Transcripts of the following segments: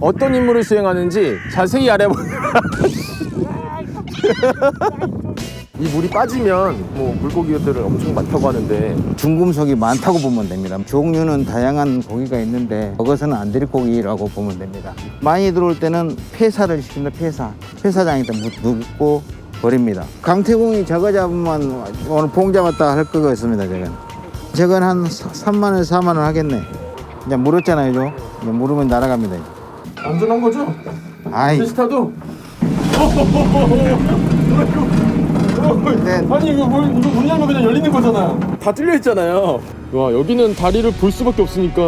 어떤 임무를 수행하는지 자세히 알아보겠습니다. 이 물이 빠지면 뭐 물고기들을 엄청 많다고 하는데 중금속이 많다고 보면 됩니다. 종류는 다양한 고기가 있는데 그것은 안드리고기라고 보면 됩니다. 많이 들어올 때는 폐사를 시킵니다. 폐사장에다 묻고 버립니다. 강태공이 저거 잡으면 오늘 봉 잡았다 할 거가 있습니다. 저건 한 3만 원, 4만 원 하겠네. 이제 물었잖아요. 이제 물으면 날아갑니다. 안전한 거죠? 아이, 비슷하도? 네. 아니 이거 문 열면 그냥 열리는 거잖아. 다 뚫려 있잖아요. 와, 여기는 다리를 볼 수밖에 없으니까.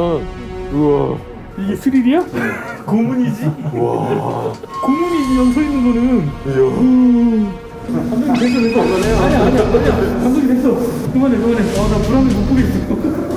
우와, 이게 스릴이야? 고문이지? 와, 고문이지 여기 서 있는 거는. 감독님 됐어. 아니야. 감독님 됐어. 그만해. 나 불안해 못 보겠어.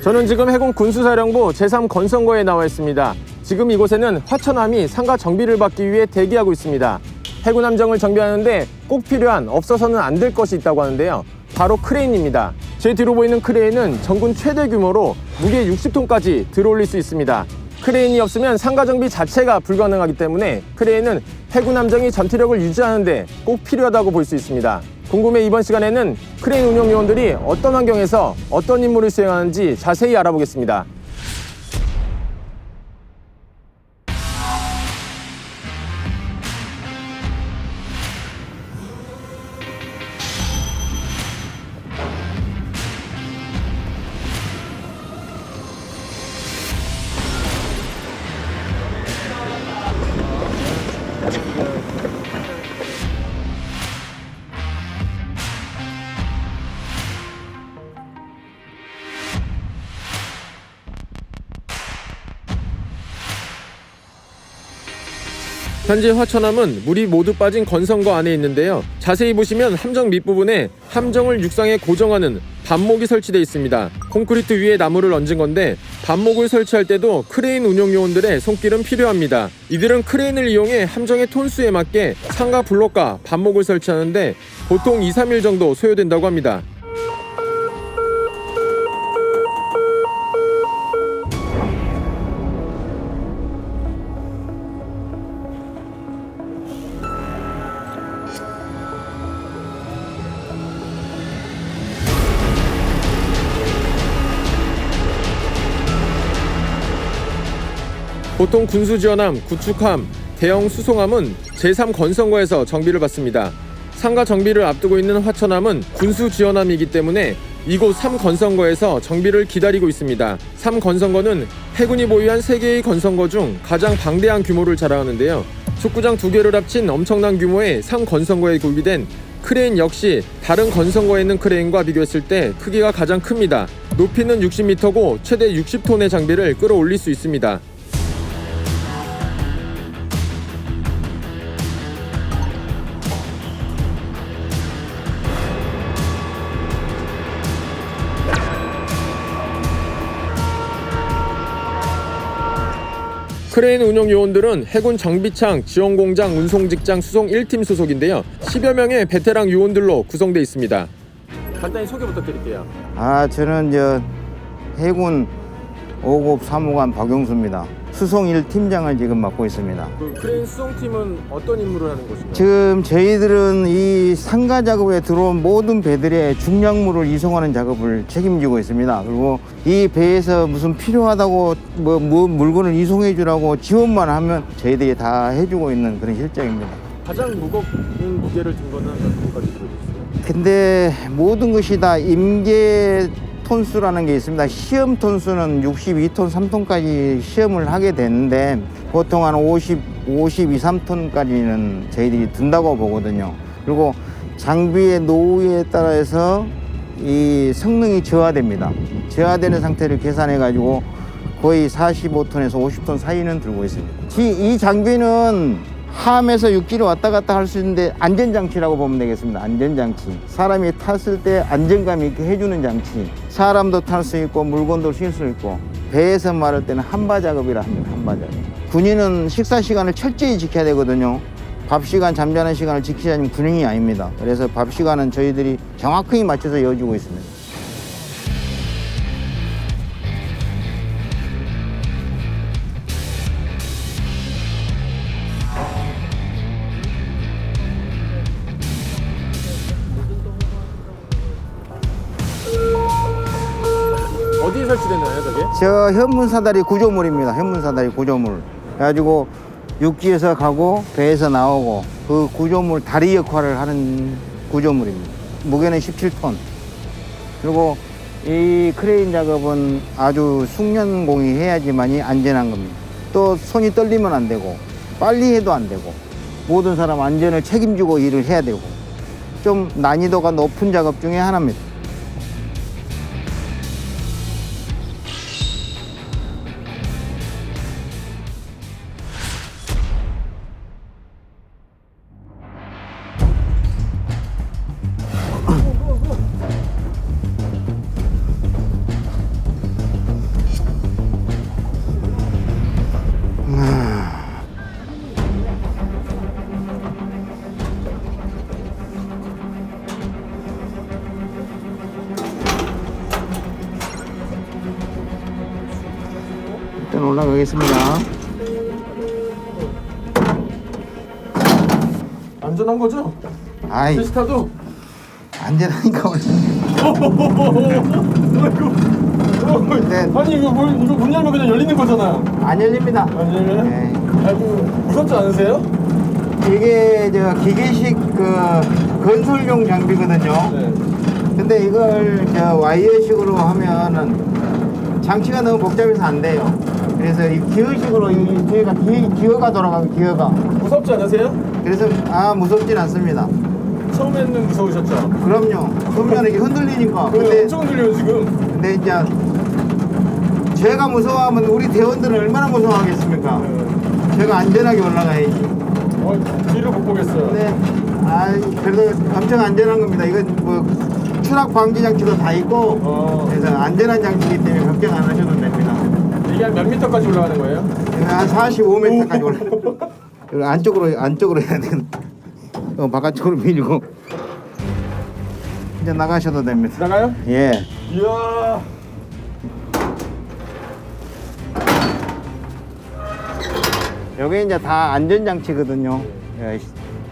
저는 지금 해군 군수사령부 제3건선거에 나와 있습니다. 지금 이곳에는 화천함이 상가 정비를 받기 위해 대기하고 있습니다. 해군 함정을 정비하는데 꼭 필요한 없어서는 안 될 것이 있다고 하는데요. 바로 크레인입니다. 제 뒤로 보이는 크레인은 전군 최대 규모로 무게 60톤까지 들어올릴 수 있습니다. 크레인이 없으면 상가 정비 자체가 불가능하기 때문에 크레인은 해군 함정이 전투력을 유지하는 데 꼭 필요하다고 볼 수 있습니다. 궁금해 이번 시간에는 크레인 운영 요원들이 어떤 환경에서 어떤 임무를 수행하는지 자세히 알아보겠습니다. 현재 화천함은 물이 모두 빠진 건성거 안에 있는데요. 자세히 보시면 함정 밑부분에 함정을 육상에 고정하는 반목이 설치되어 있습니다. 콘크리트 위에 나무를 얹은 건데 반목을 설치할 때도 크레인 운용 요원들의 손길은 필요합니다. 이들은 크레인을 이용해 함정의 톤수에 맞게 상가 블록과 반목을 설치하는데 보통 2-3일 정도 소요된다고 합니다. 보통 군수지원함, 구축함, 대형 수송함은 제3건선거에서 정비를 받습니다. 상가 정비를 앞두고 있는 화천함은 군수지원함이기 때문에 이곳 3건선거에서 정비를 기다리고 있습니다. 3건선거는 해군이 보유한 3개의 건선거 중 가장 방대한 규모를 자랑하는데요. 축구장 2개를 합친 엄청난 규모의 3건선거에 구비된 크레인 역시 다른 건선거에 있는 크레인과 비교했을 때 크기가 가장 큽니다. 높이는 60m고 최대 60톤의 장비를 끌어올릴 수 있습니다. 크레인 운용 요원들은 해군 정비창, 지원공장, 운송직장, 수송 1팀 소속인데요. 10여 명의 베테랑 요원들로 구성되어 있습니다. 간단히 소개 부탁드릴게요. 저는 해군 5급 사무관 박용수입니다. 수송 1팀장을 지금 맡고 있습니다. 그 크레인 수송팀은 어떤 임무를 하는 것인가요? 지금 저희들은 이 상가 작업에 들어온 모든 배들의 중량물을 이송하는 작업을 책임지고 있습니다. 그리고 이 배에서 무슨 필요하다고 뭐 물건을 이송해 주라고 지원만 하면 저희들이 다 해주고 있는 그런 실정입니다. 가장 무거운 무게를 든 거는 몇 톤까지 들어있어요? 근데 모든 것이 다 임계 톤수라는 게 있습니다. 시험 톤수는 62톤, 3톤까지 시험을 하게 되는데 보통 한 52, 3톤까지는 저희들이 든다고 보거든요. 그리고 장비의 노후에 따라서 이 성능이 저하됩니다. 저하되는 상태를 계산해 가지고 거의 45톤에서 50톤 사이는 들고 있습니다. 이 장비는 함에서 육지로 왔다 갔다 할 수 있는데 안전장치라고 보면 되겠습니다. 안전장치. 사람이 탔을 때 안정감 있게 해주는 장치. 사람도 탈 수 있고 물건도 쉴 수 있고 배에서 말할 때는 한바 작업이라 합니다. 한바 작업. 군인은 식사 시간을 철저히 지켜야 되거든요. 밥 시간, 잠자는 시간을 지키지 않으면 균형이 아닙니다. 그래서 밥 시간은 저희들이 정확히 맞춰서 이어주고 있습니다. 어디에 설치됐나요, 저게? 저 현문사다리 구조물입니다. 현문사다리 구조물. 그래가지고 육지에서 가고 배에서 나오고 그 구조물 다리 역할을 하는 구조물입니다. 무게는 17톤. 그리고 이 크레인 작업은 아주 숙련공이 해야지만이 안전한 겁니다. 또 손이 떨리면 안 되고 빨리 해도 안 되고 모든 사람 안전을 책임지고 일을 해야 되고 좀 난이도가 높은 작업 중에 하나입니다. 일단 올라가겠습니다. 안전한 거죠? 아이, 테스타도? 안전하니까 올라. 네. 아니 이거 문 열면 그냥 열리는 거잖아요. 안 열립니다. 안 열려요? 네. 아이고 무섭지 않으세요? 이게 저 기계식 그 건설용 장비거든요. 네. 근데 이걸 저 와이어식으로 하면은 장치가 너무 복잡해서 안 돼요. 그래서 이 기어식으로 저희가 기어가 돌아가고 기어가. 무섭지 않으세요? 그래서 무섭진 않습니다. 처음에는 무서우셨죠? 그럼요. 그러면 이게 흔들리니까. 근데 엄청 흔들려요 지금. 근데 이제 제가 무서워하면 우리 대원들은 얼마나 무서워하겠습니까? 제가 안전하게 올라가야지. 뒤를 못 보겠어요. 네. 그래도 엄청 안전한 겁니다. 이건 뭐 추락 방지 장치도 다 있고 그래서 안전한 장치이기 때문에 걱정 안 하셔도 됩니다. 이게 한 몇 미터까지 올라가는 거예요? 한 45m까지 올라가요. 안쪽으로 해야 되겠다. 바깥쪽으로 밀고 이제 나가셔도 됩니다. 나가요? 예. 이야. 여기 이제 다 안전장치거든요.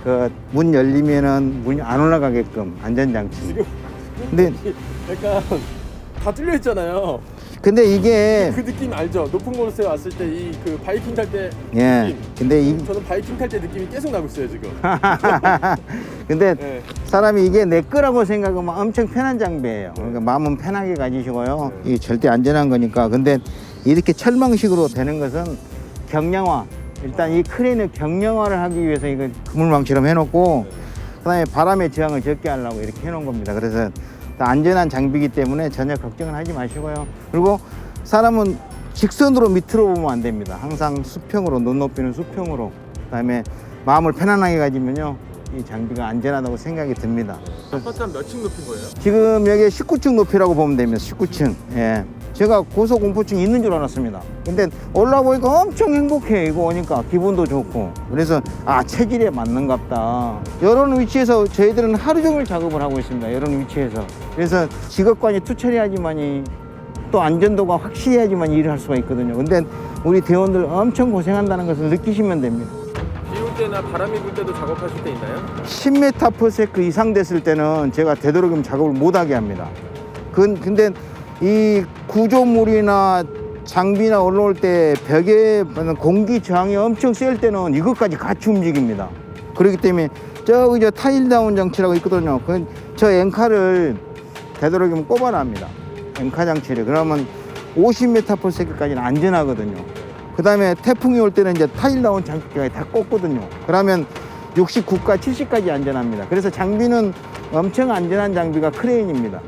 그 문 열리면은 문이 안 올라가게끔 안전장치. 근데 약간 다 뚫려 있잖아요. 근데 이게 그 느낌 알죠? 높은 곳에 왔을 때 이 그 바이킹 탈 때 예. 느낌. 근데 저는 바이킹 탈 때 느낌이 계속 나고 있어요 지금. 근데 네. 사람이 이게 내 거라고 생각하면 엄청 편한 장비예요. 그러니까 마음은 편하게 가지시고요. 이게 절대 안전한 거니까. 근데 이렇게 철망식으로 되는 것은 경량화. 일단 이 크레인을 경량화를 하기 위해서 이거 그물망처럼 해놓고 그다음에 바람의 저항을 적게 하려고 이렇게 해놓은 겁니다. 그래서 안전한 장비이기 때문에 전혀 걱정을 하지 마시고요. 그리고 사람은 직선으로 밑으로 보면 안 됩니다. 항상 수평으로, 눈높이는 수평으로. 그다음에 마음을 편안하게 가지면요, 이 장비가 안전하다고 생각이 듭니다. 아파트 한 몇 층 높인 거예요? 지금 여기 19층 높이라고 보면 됩니다. 19층. 예. 제가 고소공포증이 있는 줄 알았습니다. 근데 올라보니까 엄청 행복해요. 이거 오니까 기분도 좋고. 그래서 체질에 맞는갑다. 이런 위치에서 저희들은 하루 종일 작업을 하고 있습니다. 이런 위치에서. 그래서 직업관이 투철해야지만이 또 안전도가 확실해야지만 일을 할 수가 있거든요. 근데 우리 대원들 엄청 고생한다는 것을 느끼시면 됩니다. 비 올 때나 바람이 불 때도 작업하실 때 있나요? 10m/s 이상 됐을 때는 제가 되도록이면 작업을 못하게 합니다. 근데 이 구조물이나 장비나 올라올 때 벽에 공기 저항이 엄청 셀 때는 이것까지 같이 움직입니다. 그렇기 때문에 저기 저 타일다운 장치라고 있거든요. 저 앵카를 되도록이면 꼽아놔합니다. 앵카 장치를. 그러면 50m/s까지는 안전하거든요. 그 다음에 태풍이 올 때는 이제 타일다운 장치가 다 꽂거든요. 그러면 69가 70까지 안전합니다. 그래서 장비는 엄청 안전한 장비가 크레인입니다.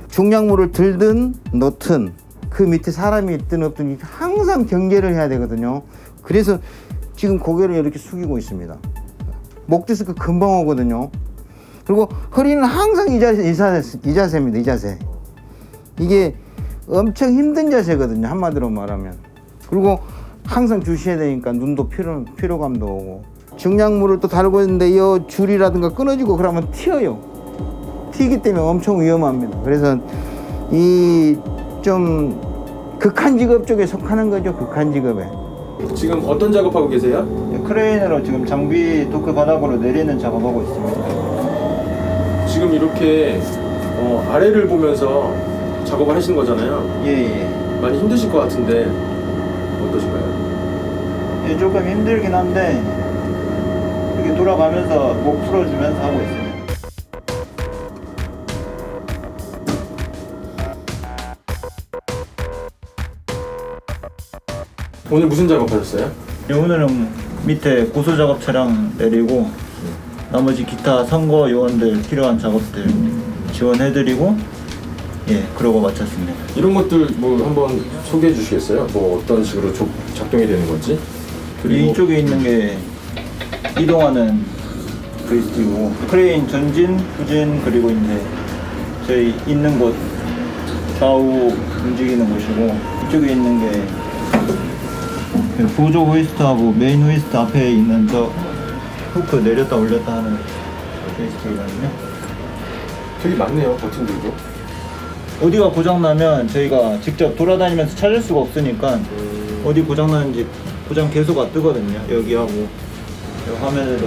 중량물을 들든 놓든 그 밑에 사람이 있든 없든 항상 경계를 해야 되거든요. 그래서 지금 고개를 이렇게 숙이고 있습니다. 목 디스크 금방 오거든요. 그리고 허리는 항상 이 자세입니다. 이 자세. 이게 엄청 힘든 자세거든요, 한마디로 말하면. 그리고 항상 주셔야 되니까 눈도 피로감도 오고. 증량물을 또 달고 있는데 이 줄이라든가 끊어지고 그러면 튀어요. 튀기 때문에 엄청 위험합니다. 그래서 이 좀 극한 직업 쪽에 속하는 거죠, 극한 직업에. 지금 어떤 작업하고 계세요? 크레인으로 지금 장비 도크 바닥으로 내리는 작업하고 있습니다. 지금 이렇게 아래를 보면서 작업을 하시는 거잖아요. 예. 많이 힘드실 것 같은데 어떠신가요? 예, 조금 힘들긴 한데 이렇게 돌아가면서 목 풀어주면서 하고 있습니다. 오늘 무슨 작업하셨어요? 오늘은 밑에 고소 작업 차량 내리고 나머지 기타 선거 요원들 필요한 작업들 지원해드리고 그러고 마쳤습니다. 이런 것들 뭐 한번 소개해 주시겠어요? 뭐 어떤 식으로 작동이 되는 건지? 그리고 이쪽에 있는 게 이동하는 브리스티고 크레인 전진, 후진 그리고 이제 저희 있는 곳 좌우 움직이는 곳이고 이쪽에 있는 게 보조 호이스트하고 메인 호이스트 앞에 있는 저 후크 내렸다 올렸다 하는 호이스트거든요. 되게 많네요, 버튼들도. 어디가 고장나면 저희가 직접 돌아다니면서 찾을 수가 없으니까 어디 고장나는지 고장 계소가 뜨거든요. 여기하고 이 화면에도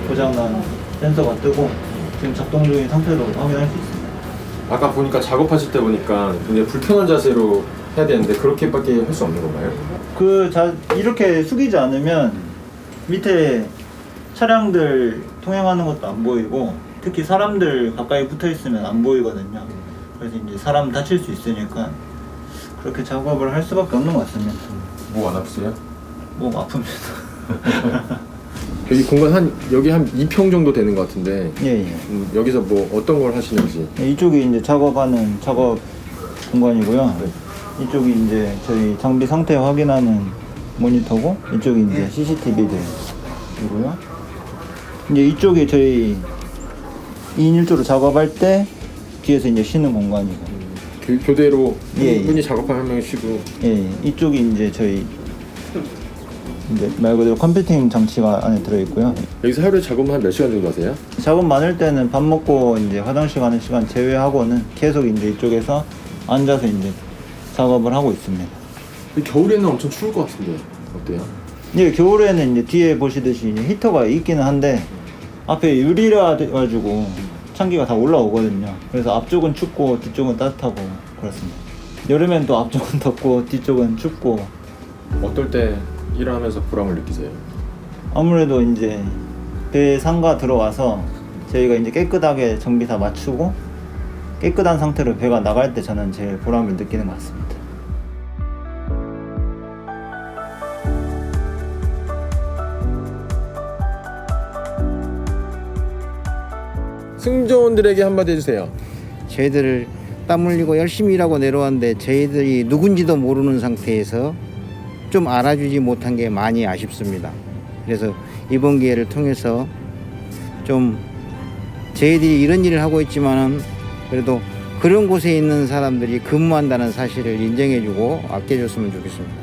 고장난 센서가 뜨고 지금 작동 중인 상태로 확인할 수 있습니다. 아까 보니까 작업하실 때 보니까 굉장히 불편한 자세로 해야 되는데 그렇게밖에 할 수 없는 건가요? 이렇게 숙이지 않으면 밑에 차량들 통행하는 것도 안 보이고 특히 사람들 가까이 붙어 있으면 안 보이거든요. 그래서 이제 사람 다칠 수 있으니까 그렇게 작업을 할 수밖에 없는 것 같습니다. 목 안 아프세요? 목 아픕니다. 여기 공간 여기 한 2평 정도 되는 것 같은데 예. 여기서 뭐 어떤 걸 하시는지. 이쪽이 이제 작업하는 작업 공간이고요. 이쪽이 이제 저희 장비 상태 확인하는 모니터고 이쪽이 이제 CCTV들이고요. 이제 이쪽이 저희 2인 1조로 작업할 때 뒤에서 이제 쉬는 공간이고. 교대로 예. 분이 작업하면 한 명 쉬고. 예. 이쪽이 이제 저희 이제 말 그대로 컴퓨팅 장치가 안에 들어 있고요. 여기서 하루에 작업은 한 몇 시간 정도 하세요? 작업 많을 때는 밥 먹고 이제 화장실 가는 시간 제외하고는 계속 이제 이쪽에서 앉아서 이제 작업을 하고 있습니다. 겨울에는 엄청 추울 것 같은데 어때요? 예, 겨울에는 이제 뒤에 보시듯이 이제 히터가 있기는 한데 앞에 유리라 가지고 찬기가 다 올라오거든요. 그래서 앞쪽은 춥고 뒤쪽은 따뜻하고 그렇습니다. 여름엔 또 앞쪽은 덥고 뒤쪽은 춥고. 어떨 때 일하면서 보람을 느끼세요? 아무래도 이제 배 상가 들어와서 저희가 이제 깨끗하게 정비 다 맞추고 깨끗한 상태로 배가 나갈 때 저는 제일 보람을 느끼는 것 같습니다. 승조원들에게 한마디 해주세요. 저희들 땀 흘리고 열심히 일하고 내려왔는데 저희들이 누군지도 모르는 상태에서 좀 알아주지 못한 게 많이 아쉽습니다. 그래서 이번 기회를 통해서 좀 저희들이 이런 일을 하고 있지만은 그래도 그런 곳에 있는 사람들이 근무한다는 사실을 인정해주고 아껴줬으면 좋겠습니다.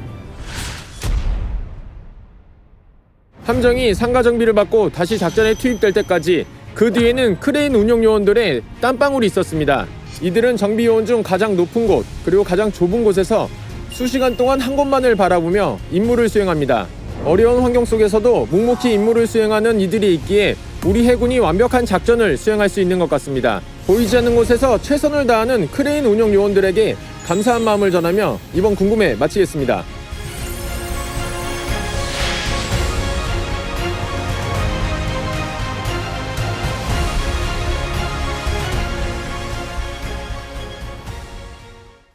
함정이 상가 정비를 받고 다시 작전에 투입될 때까지 그 뒤에는 크레인 운용 요원들의 땀방울이 있었습니다. 이들은 정비 요원 중 가장 높은 곳 그리고 가장 좁은 곳에서 수시간 동안 한 곳만을 바라보며 임무를 수행합니다. 어려운 환경 속에서도 묵묵히 임무를 수행하는 이들이 있기에 우리 해군이 완벽한 작전을 수행할 수 있는 것 같습니다. 보이지 않는 곳에서 최선을 다하는 크레인 운용 요원들에게 감사한 마음을 전하며 이번 궁금해 마치겠습니다.